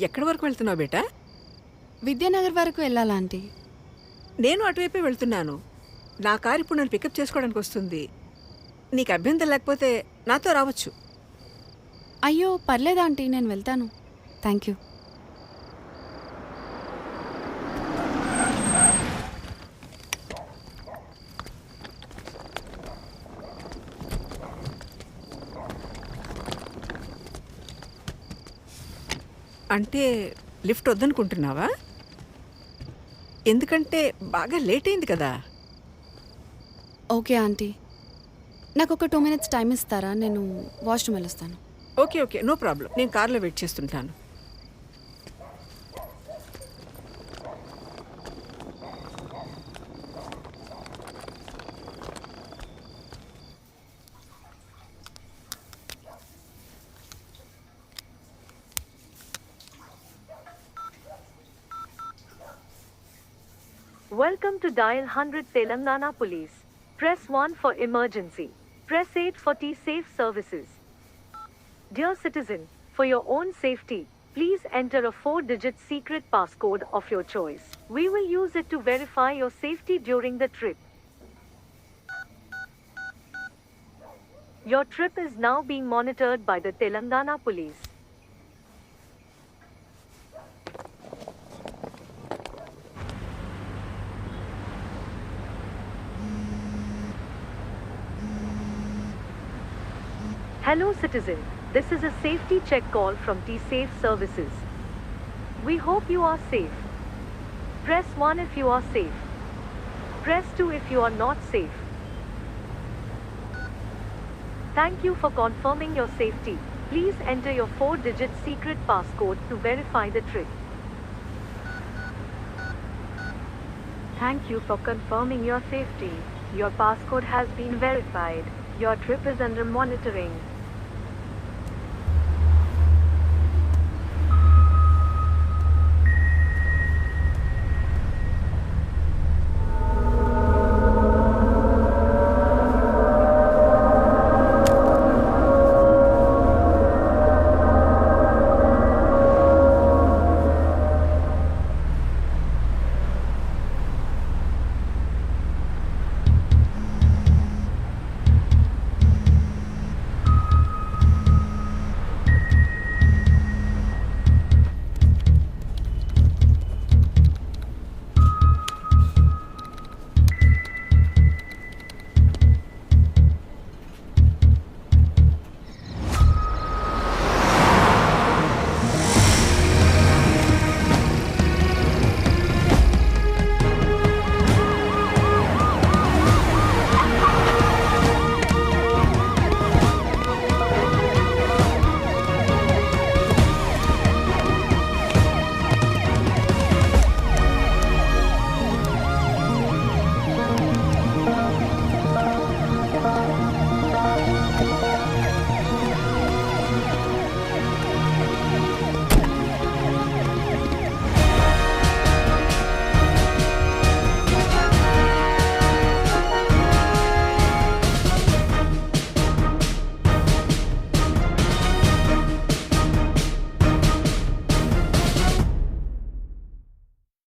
ఎక్కడి వరకు వెళ్తున్నావు బేటా? విద్యానగర్ వరకు వెళ్ళాలా ఆంటీ? నేను అటువైపే వెళ్తున్నాను. నా కారు ఇప్పుడు నన్ను పికప్ చేసుకోవడానికి వస్తుంది. నీకు అభ్యంతరం లేకపోతే నాతో రావచ్చు. అయ్యో పర్లేదు ఆంటీ, నేను వెళ్తాను. Thank you. అంటే లిఫ్ట్ వద్దనుకుంటున్నావా? ఎందుకంటే బాగా లేట్ అయింది కదా. ఓకే ఆంటీ, నాకు ఒక 2 minutes టైం ఇస్తారా? నేను వాష్రూమ్ వెళ్ళొస్తాను. Okay okay, no problem. నేను కార్లో వెయిట్ చేస్తుంటాను. Welcome to Dial 100 Telangana Police. Press 1 for emergency. Press 8 for T-Safe services. Dear citizen, for your own safety, please enter a 4-digit secret passcode of your choice. We will use it to verify your safety during the trip. Your trip is now being monitored by the Telangana Police. Hello citizen, this is a safety check call from T-Safe services. We hope you are safe. Press 1 if you are safe. Press 2 if you are not safe. Thank you for confirming your safety. Please enter your 4-digit secret passcode to verify the trip. Thank you for confirming your safety. Your passcode has been verified. Your trip is under monitoring.